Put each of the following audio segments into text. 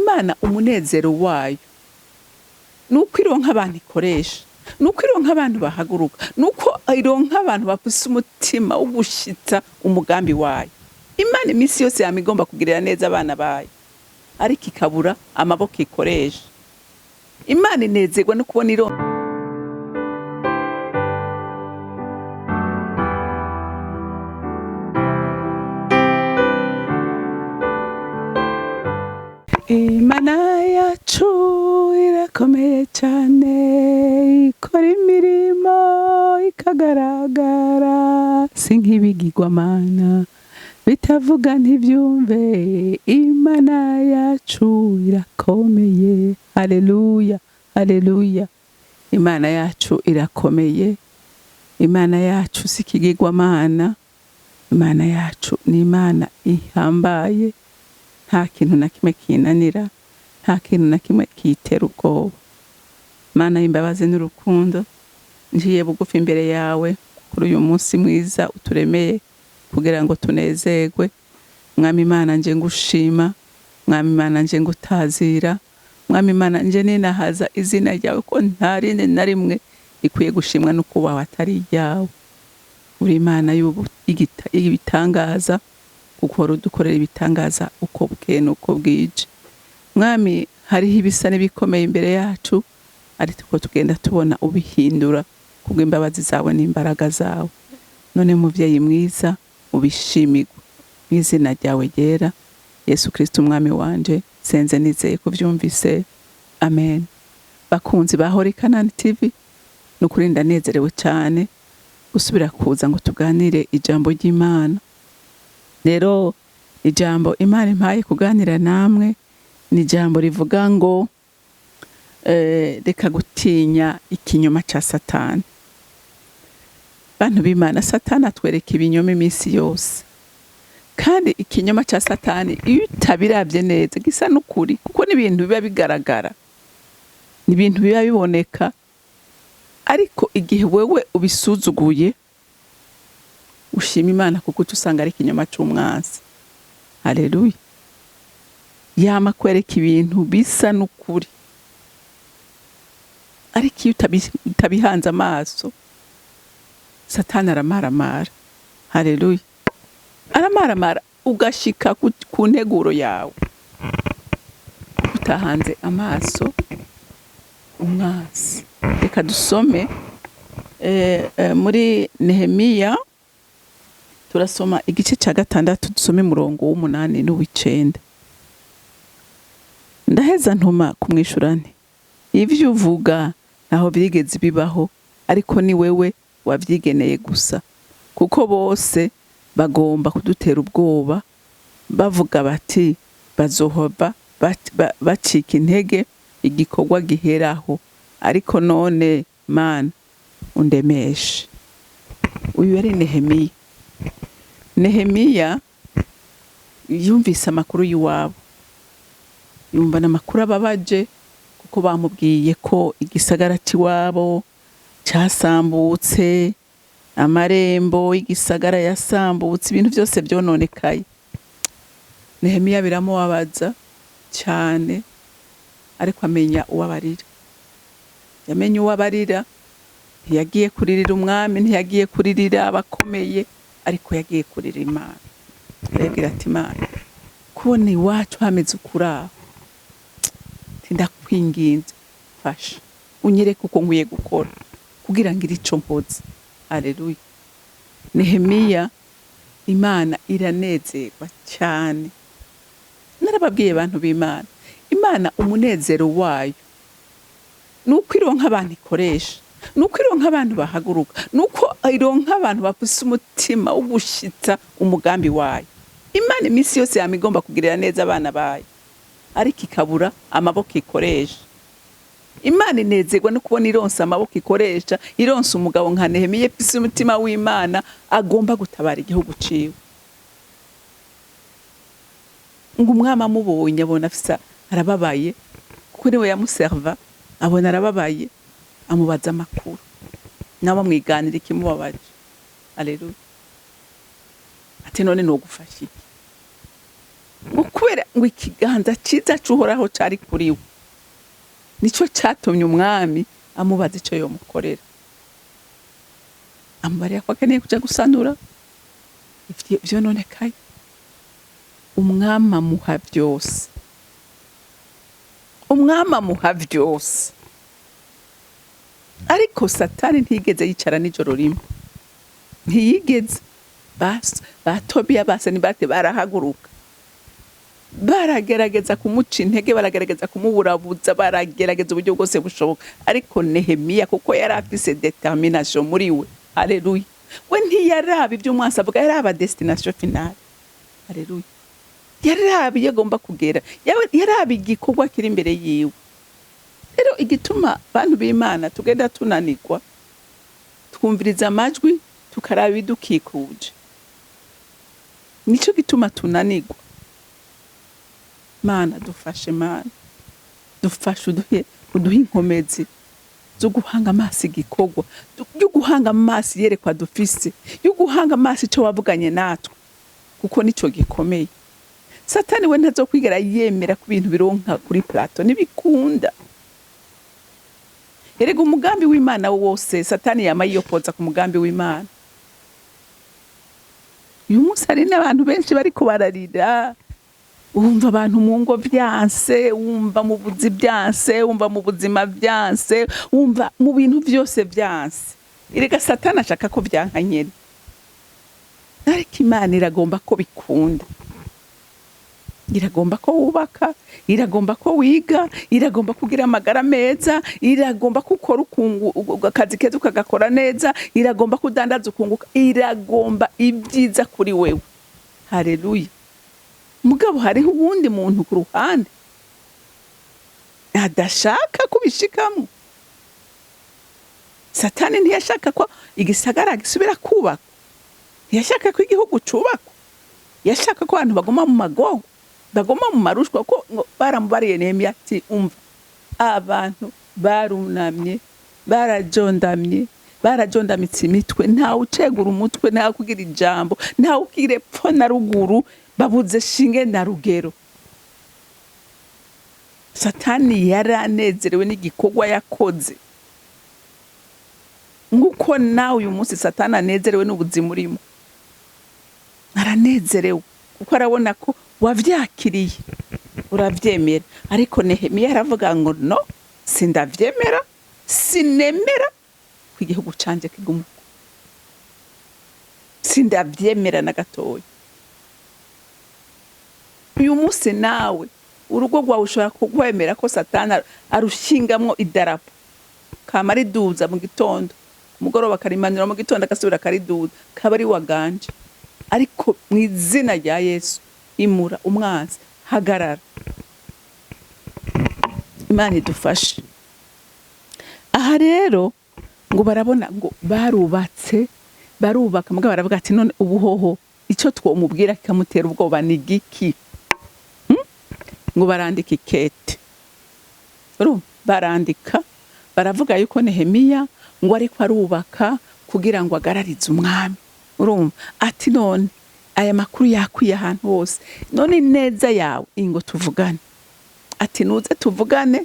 imana umunezero wayo nuko ironka abantu ikoresha, nuko ironka abantu bahaguruka, nuko ironka abantu bafise umutima wo gushitsa umugambi wayo. Imana iminsi yose yama igomba kugirira neza abana bayo, ariko ikabura amaboko ikoresha. Imana inezerwa no kubona ironka Imana yacu irakomeye cyane, ikora imirimo ikagaragara, si nk'ibigirwamana bitavuga ntibyumve. Imana yacu irakomeye. Haleluya, haleluya. Imana yacu irakomeye. Imana yacu si ikigirwamana. Imana yacu ni Imana ihambaye. Nta kintu na kimwe kinanira, nta kintu na kimwe kitera ubwoba. Mana y'imbabazi n'urukundo, njiye bugufi imbere yawe kuri uyu munsi mwiza uturemeye kugira ngo tunezerwe. Mwami Imana nje ngushima, Mwami Imana nje ngutazira, Mwami Imana nje ninahaza izina ryawe ko nta rindi na rimwe ikwiye gushimwa no kubaho atari ryawe. Uri Imana y'ibitangaza, kuko udukorera ibitangaza uko bukeye n'uko bwije. Mwami, hariho ibisa n'ibikomeye imbere yacu, ariko tugenda tubona ubihindura kubw'imbabazi zawe n'imbaraga zawe. None muvyeyi mwiza, ubishimirwe mu izina ryawe ryera, Yesu Kristo umwami wanje, senze nizeye kuvyumvise. Amen. Bakunzi ba Holy Canaan TV, nukuri ndanezerewe cyane gusubira kuza ngo tuganire ijambo ry'Imana. Rero ijambo Imana impaye kuganira namwe ni ijambo rivuga ngo reka gutinya ikinyoma ca Satani. Bantu b'Imana, Satani atwereka ibinyoma iminsi yose, kandi ikinyoma ca Satani iyo utabiravye neza gisa n'ukuri, kuko n'ibintu biba bigaragara, n'ibintu biba biboneka, ariko igihe wewe ubisuzuguye ushima Imana kuko usanga ari ikinyoma c'umwansi. Haleluya. Yama kwereka ibintu bisa n'ukuri, ariko iyo utabihanze amaso Satani aramaramara. Haleluya. Aramaramara ugashika ku nteguro yawe utahanze amaso umwansi. Reka dusome muri Nehemiya, turasoma igice ca 6, dusome murongo w'8 n'uw'9. Ndaheza ntuma kumwishurane, ivyo uvuga naho byigeze bibaho, ariko ni wewe wavyigeneye gusa, kuko bose bagomba kudutera ubwoba bavuga bati bazohova bacika intege igikorwa giheraho, ariko none Mana undemeshe. Uyu yari Nehemiya. Nehemiya yumvise amakuru y'iwabo, yumva n'amakuru ababaje, kuko bamubwiye ko igisagara c'iwabo casambutse, amarembo y'igisagara yasambutse, ibintu byose byononekaye. Nehemiya biramubabaza cyane, ariko amenya uwabarira. Yamenye uwabarira, ntiyagiye kuririra umwami, ntiyagiye kuririra abakomeye, ariko yagiye kurira Imana. Aragira ati Imana, kubona iwacu hameze ukuraho, ndakwinginze fasha unyereke uko nkwiye gukora kugira ngo irico nkoze. Haleluya. Nehemiya, Imana iranezerwa cyane. Narababwiye abantu b'Imana, Imana umunezero wayo nuko ironka abantu ikoresha, nuko ironka abantu bahaguruka, nuko ironka abantu bafise umutima wo gushitsa umugambi wayo. Imana iminsi yose yama igomba kugirira neza abana bayo, ariko ikabura amaboko ikoresha. Imana inezerwa no kubona ironsa amaboko ikoresha, ironsa umugabo nka Nehemiya afise umutima w'Imana agomba gutabara igihugu ciwe. Ngo umwami amubonye abona afisa arababaye, kuko niwe yamuserva, abona arababaye, amubaza amakuru, nawe amwiganira ikimubabaje. Haleluya. Ati none no gufasha iki? ngo kubera ngo ikiganza ciza c'uhoraho cari kuri we, nico catumye umwami amubaza ico yomukorera, amubarira ko akeneye kuja gusanura ivyononekaye. Umwami amuha vyose, umwami amuha vyose, ariko Satani ntiyigeze yicara n'ijoro rimwe, ntiyigeze. Ba Tobiya base nibate barahaguruka, baragerageza kumuca intege, baragerageza kumuburabuza, baragerageza uburyo bwose bushoboka, ariko Nehemiya kuko yari afise determination muri we, haleluya, we ntiyaraba ibyo umwansi avuga, yaraba destination finale, haleluya, yaraba iyo agomba kugera, yaraba igikorwa kiri imbere yiwe. Rero igituma bantu b'Imana tugenda tunanirwa twumviriza amajwi tukaraba ibidukikuje, nico gituma tunanirwa. Mana dufashe, Mana dufashe, uduhe inkomezi zo guhanga amaso igikorwa, yo guhanga amaso yerekwa dufise, yo guhanga amaso ico wavuganye natwe, kuko nico gikomeye. Satani we ntazokwigera yemera ku bintu bironka kuri plato, nibikunda. Erega umugambi w'Imana wose Satani yama yiyopoza ku mugambi w'Imana. Uyu munsi hari n'abantu benshi bariko bararira, wumva abantu mu ngo vyanse, wumva mu buzi vyanse, wumva mu buzima vyanse, wumva mu bintu vyose vyanse. Erega Satani ashaka ko vyanka nyene, ariko Imana iragomba ko bikunda, iragomba ko wubaka, iragomba ko wiga, iragomba kugira amagara meza, iragomba ko ukora akazi keza ukagakora neza, iragomba kudandaza ukunguka, iragomba ibyiza kuri wewe, haleluya. Mugabo hariho uwundi muntu ku ruhande adashaka kubishikamo. Satani ntiyashaka ko igisagara gisubira kubaka, ntiyashaka ko igihugu cubakwa, yashaka ko abantu bagoma mu magogo, bagoma mu marushwa, ko baramubariye Nehemiya ati umva, abantu barunamye, barajondamitse imitwe, ntawe ucegura umutwe, ntawe kugira ijambo, ntawe ukire pfo na ruguru, babuze shinge na rugero. Satani yaranezerewe n'igikorwa yakoze, nguko nawe uyu munsi Satani anezerewe n'ubuzima urimo, aranezerewe kuko arabona ko wavyakiriye, uravyemera. Ariko Nehemiya aravuga ngo no, sindavyemera, sinemera ku igihugu canje kigumu, sindavyemera na gatoya. Uyu munsi nawe urugo rwawe ushobora kugwemera ko Satani arushingamwo idarapo, kama riduza mu gitondo, umugoroba karimanira mu gitondo akasubira kariduza, kaba ari waganje. Ariko mu izina rya Yesu, imura umwanzi, hagarara. Imana idufashe. Aha rero ngo barabona ngo barubaka, mugabo baravuga ati none ubuhoho ico twomubwira kikamutera ubwoba ni giki? Ngo barandika ikete, barandika, baravuga yuko Nehemiya ngo ariko arubaka kugira ngo agararize umwami. Urumva ati none aya makuru yakwiye ahantu hose, none neza yawe ingo tuvugane, ati nuze tuvugane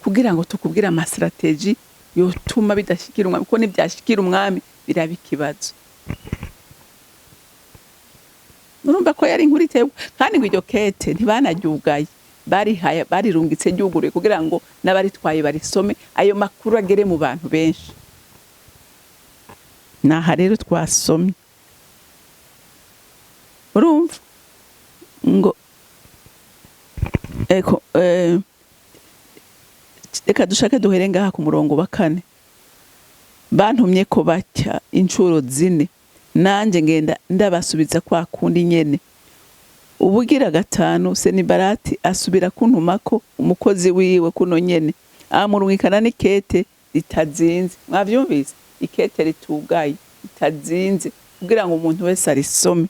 kugira ngo tukubwire amastrategy yotuma bidashikira umwami, kuko nibyashikira umwami biraba ikibazo. Urumva ko yari inkuru itewe, kandi ngo iryo kete ntibanaryugaye, barirungitse ryuguruye kugira ngo n'abaritwaye barisome, ayo makuru agere mu bantu benshi. Naha rero twasomye, urumva ngo reka dushake duhere ngaha ku murongo wa 4. Bantumye ko batya incuro 4, nanje ngenda ndabasubiza kwa kundi nyene. Ubugira 5 Senibarati asubira kuntumako umukozi wiwe kuno nyene, amurungikana n'ikete ritazinze. Mwavyumvise? Ikete ritugaye ritazinze kugira ngo umuntu wese arisome.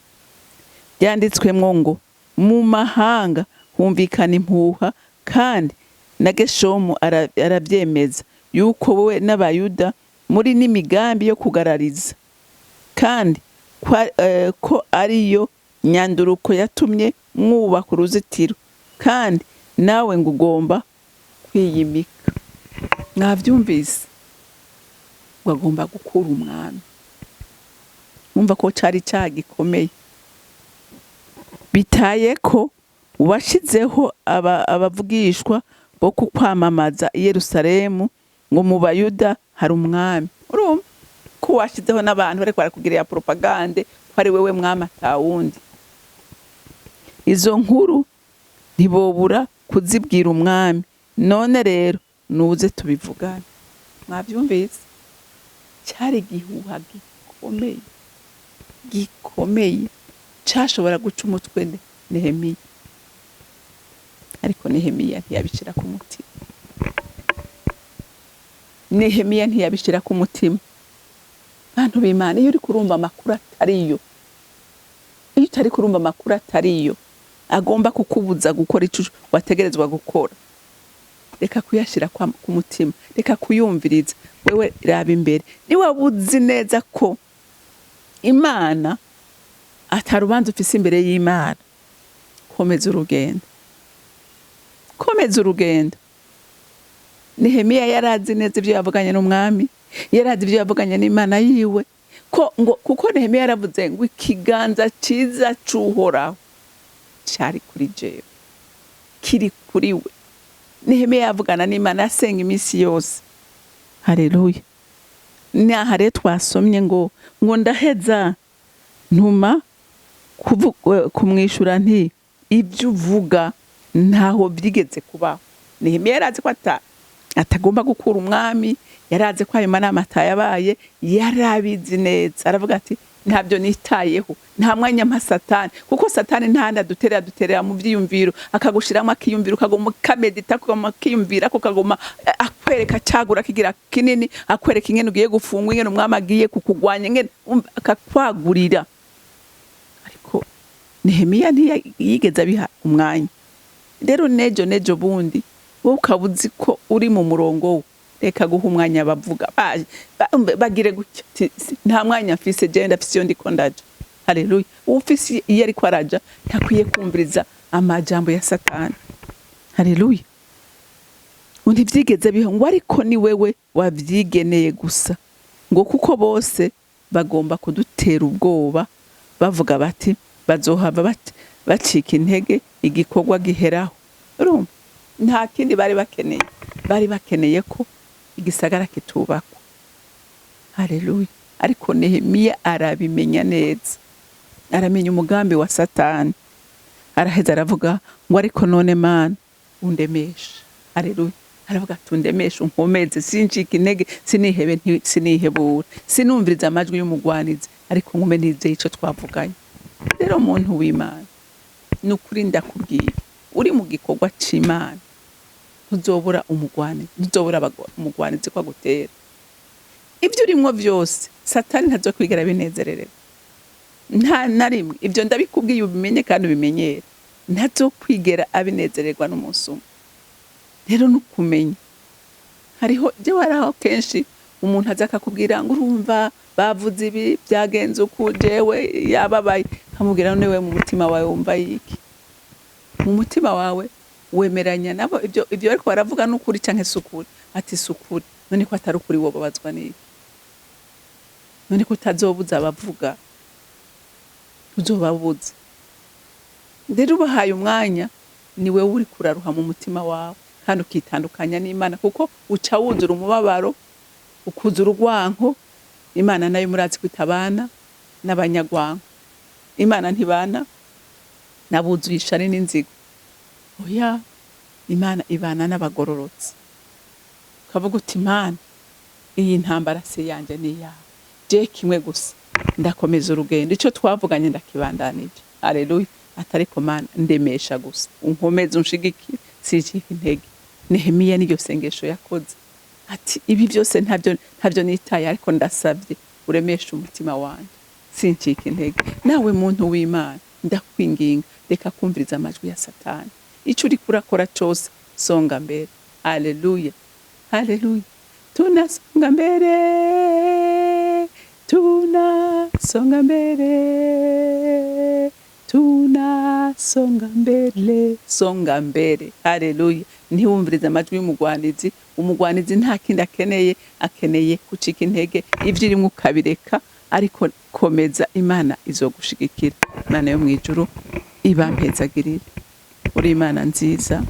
Byanditswemwo ngo mu mahanga humvikana impuha, kandi na Geshomu arabyemeza yuko we n'abayuda muri n'imigambi yo kugarariza, kandi ko ariyo nyanduruko yatumye mwubaka uruzitiro kandi nawe ngo ugomba kwiyimika. Mwavyumvise ngo agomba gukura umwami. Mwumva ko cari gikomeye, bitaye ko washizeho abavugishwa bo kukwamamaza i Yerusalemu ngo mu Bayuda hari umwami. Urumva ko washizeho n'abantu bariko barakugirira propagande ko ari wewe mwami atawundi. Izo nkuru ntibobura kuzibwira umwami. None rero nuze tubivugane. Mwavyumvise cyari gihuha gikomeye cashobora guca umutwe Nehemiya, ariko Nehemiya ntiyabishira ku mutima. Nehemiya ntiyabishira ku mutima. Bantu b'Imana, iyo uri kurumva amakuru atariyo, iyo utari kurumva amakuru atariyo agomba kukubuza gukora ico wategerezwa gukora, reka kuyashira ku mutima, reka kuyumviriza. Wewe raba imbere. Niwe uzi neza ko Imana atarubanza ufise imbere y'Imana, komeza urugendo. Nehemiya yarazi neza ibyo yavuganye n'umwami, yarazi ibyo yavuganye n'Imana yiwe, kuko Nehemiya yaravuze ngo ikiganza ciza c'Uhoraho cari kuri jewe, kiri kuri we. Nehemiya yavugana n'Imana, asenga iminsi yose. Haleluya. Naha rero twasomye ngo ndaheza ntuma kumwishura nti ibyo uvuga ntaho byigeze kubaho. Nehemiya yarazi ko atagomba gukura umwami, yarazi ko ayo manama atayabaye, yarabizi neza. Aravuga ati ntabyo nitayeho, nta mwanya mpa Satani, kuko Satani ntahandi aduterera mu vyiyumviro, akagushiramo akiyumvira, ukagoma kamedita, ukagoma akiyumvira, ukagoma akwereka cagura kigira kinini, akwereka ingene ugiye gufungwa, ingene umwami agiye kukugwanya, ingene akakwagurira. Ariko Nehemiya ntiyigeze abiha umwanya. Rero nejo bundi wowe ukabuzi ko uri mu murongo wo, reka guha umwanya bavuga bagire gutya, nta mwanya mfise je ndafise iyo ndiko ndaja. Haleluya. Ufise iyo ariko araja ntakwiye kumviriza amajambo ya Satani. Haleluya. Undi vyigeze biho ngo ariko ni wewe wavyigeneye gusa, ngo kuko bose bagomba kudutera ubwoba bavuga bati bazohava bacika intege igikorwa giheraho. Urumva nta kindi bari bakeneye ko igisagara kitubakwa. Haleluya. Ariko Nehemiya arabimenya neza, aramenya umugambi wa Satani. Araheza aravuga ngo ariko none Mana undemesha. Haleluya. Aravuga tundemesha, unkomeze, sinjike intege, sinihebura, sinumviriza amajwi y'umugwanizi, ariko ngume nizeye ico twavuganye. Rero muntu w'Imana, nukuri ndakubwira, uri mu gikorwa c'Imana ntuzobura umugwanizi ko agutera. Ibyo urimwo vyose Satani ntazokwigera binezererera. Nta narimwe, ibyo ndabikubwiye ubimenye kandi ubimenyere, ntazokwigera abinezererwa n'umunsi umwe. Rero nukumenya, hariho je waraho kenshi umuntu aza akakubwira ngo urumva bavuze ibi byagenze uku, jewe yababaye, nkamubwira none we mu mutima wawe wumva yiki? Mu mutima wawe wemeranya nabo ibyo ariko baravuga n'ukuri canke sukuri? Ati sukuri. None ko atari ukuri wo babazwa n'iki? None ko utazobuza abavuga, uzobabuza. Rero ubahaye umwanya ni wewe uri kuraruha mu mutima wawe, kandi ukitandukanya n'Imana, kuko uca wuzura umubabaro, ukuzura urwanko. Imana nayo murazi kwitabana n'abanyagwanko. Imana ntibana nabuzuye ishari n'inzigo. Oya, Imana ibana n'abagororotsi. Ukavuga uti Imana, iyi ntambara se yanje ni yawe, je kimwe gusa ndakomeza urugendo, ico twavuganye ndakibandanije. Haleluya. Atariko Mana ndemesha gusa, unkomeze, unshigikire, sinjike intege. Nehemiya niyo sengesho yakoze, ati ibi byose ntabyo nitaye, ariko ndasabye uremesha umutima wanje, sinjike intege. Nawe muntu w'Imana, ndakwinginga, reka kumviriza amajwi ya Satani. Ico uri kurakora cyose songa mbere. Haleluya. Haleluya. Tunasonga mbere, tunasonga mbere, tunasonga mbele, songa mbere. Haleluya. Ntiwumvirize amajwi y'umugwanizi. Umugwanizi nta kindi akeneye gucika intege, ivyo irimwo ukabireka, ariko komeza, Imana izogushigikira. Imana yo mwijuru ibampezagirire. Uri Imana nziza,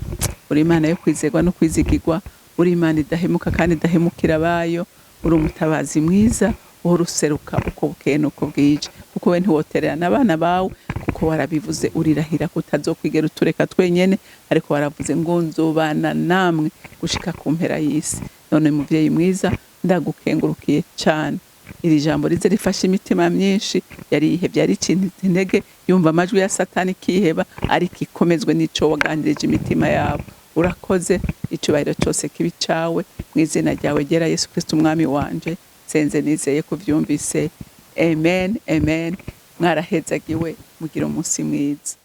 uri Imana yo kwizerwa no kwizigirwa, uri Imana idahemuka kandi idahemukira abayo, uri umutabazi mwiza, uhora useruka uko bukeye n'uko bwije, kuko we ntiwotererana abana bawe, kuko warabivuze urirahira ko utazokwigera utureka twenyene, ariko waravuze ngo nzobana namwe gushika ku mpera y'isi. None muvyeyi mwiza, ndagukengurukiye cane. Iri jambo rize rifasha imitima myinshi yari yihevye, yari icintu intege, yumva amajwi ya Satani ikiheba, ariko ikomezwe n'ico waganirije imitima yabo. Urakoze, icubahiro cose kibi cawe, mw'izina ryawe ryera Yesu Kristo umwami wanje, senze nizeye kuvyumvise. Amen, amen. Mwarahezagiwe, mugira umunsi mwiza.